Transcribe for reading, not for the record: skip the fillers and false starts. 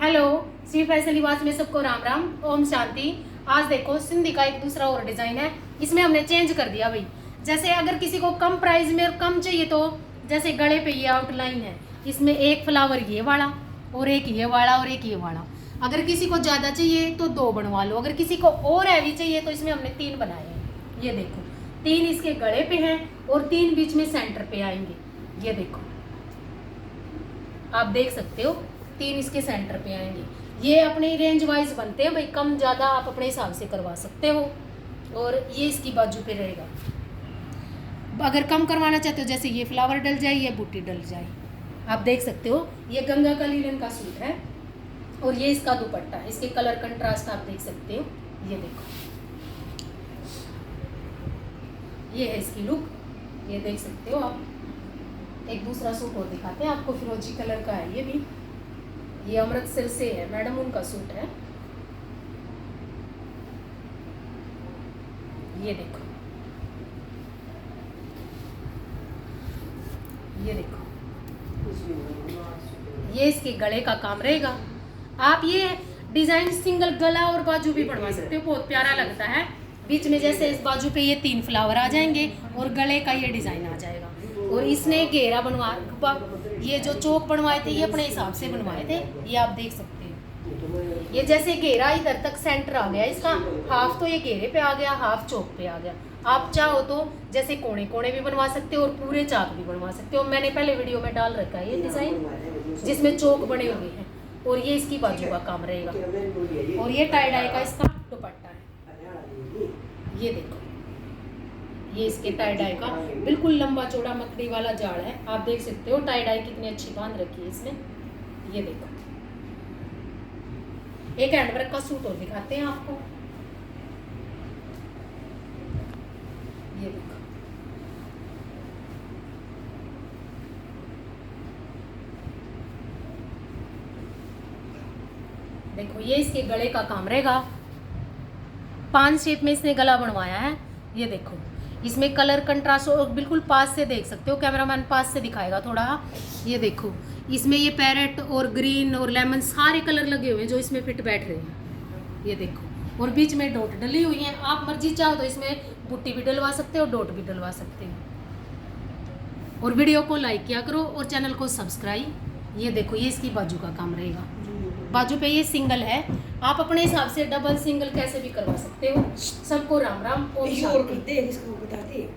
Hello, Shri Faisal लिबास में सबको राम राम, ओम शांति। आज देखो सिंधी का एक दूसरा और डिजाइन है, इसमें हमने चेंज कर दिया भाई। जैसे अगर किसी को कम प्राइस में और कम चाहिए तो जैसे गले पे ये आउटलाइन है, इसमें एक फ्लावर ये वाला और एक ये वाला और एक ये वाला। अगर किसी को ज़्यादा चाहिए तो 2 बनवा लो, अगर किसी को और हैवी चाहिए तो इसमें हमने 3 बनाए हैं। ये देखो 3 इसके गले पे हैं और 3 बीच में सेंटर पे आएंगे। ये देखो आप देख सकते हो 3 इसके सेंटर पे आएंगे। ये अपने रेंज वाइज बनते हैं भाई, कम ज़्यादा आप अपने हिसाब से करवा सकते हो। और ये इसकी बाजू पे रहेगा। अगर कम करवाना चाहते हो जैसे ये फ्लावर डल जाए, ये बूटी डल जाए, आप देख सकते हो। ये गंगा का लीलन का सूट है और ये इसका दुपट्टा है। इसके कलर कंट्रास्ट आप देख सकते हो। ये देखो ये है इसकी लुक, ये देख सकते हो आप। एक दूसरा सूट और दिखाते हैं आपको, फिरोजी कलर का है ये भी। ये अमृतसर से है मैडम, उनका सूट है। ये देखो ये देखो ये इसके गले का काम रहेगा। आप ये डिजाइन सिंगल गला और बाजू भी बनवा सकते हो, बहुत प्यारा लगता है। बीच में जैसे इस बाजू पे ये 3 फ्लावर आ जाएंगे और गले का ये डिजाइन आ जाएगा। और इसने घेरा बनवा, ये जो चौक बनवाए थे ये अपने हिसाब से बनवाए थे, ये आप देख सकते हो। ये जैसे घेरा इधर तक सेंटर आ गया इसका, हाफ तो ये घेरे पे आ गया, हाफ चौक पे आ गया। आप चाहो तो जैसे कोने कोने भी बनवा सकते हो और पूरे चाक भी बनवा सकते हो। मैंने पहले वीडियो में डाल रखा है ये डिजाइन जिसमें चौक बने हुए हैं। और ये इसकी बाजू का काम रहेगा और ये टाई डाई का इसका दुपट्टा है। ये देखो ये इसके टाई डाई का बिल्कुल लंबा चौड़ा मकड़ी वाला जाड़ है, आप देख सकते हो। टाई डाई कितनी अच्छी बांध रखी है इसमें। ये देखो एक हैंडवर्क का सूट और दिखाते हैं आपको। ये देखो देखो ये इसके गले का काम रहेगा। 5 शेप में इसने गला बनवाया है। ये देखो इसमें कलर कंट्रास्ट और बिल्कुल पास से देख सकते हो, कैमरामैन पास से दिखाएगा थोड़ा। ये देखो इसमें ये पैरेट और ग्रीन और लेमन सारे कलर लगे हुए हैं जो इसमें फिट बैठ रहे हैं। ये देखो और बीच में डॉट डली हुई हैं। आप मर्जी चाहो तो इसमें बुट्टी भी डलवा सकते हो, डॉट भी डलवा सकते हो। और वीडियो को लाइक किया करो और चैनल को सब्सक्राइब। ये देखो ये इसकी बाजू का काम रहेगा। बाजू पे ये सिंगल है, आप अपने हिसाब से डबल सिंगल कैसे भी करवा सकते हो। सबको राम राम। और और करते हैं इसको बताते हैं।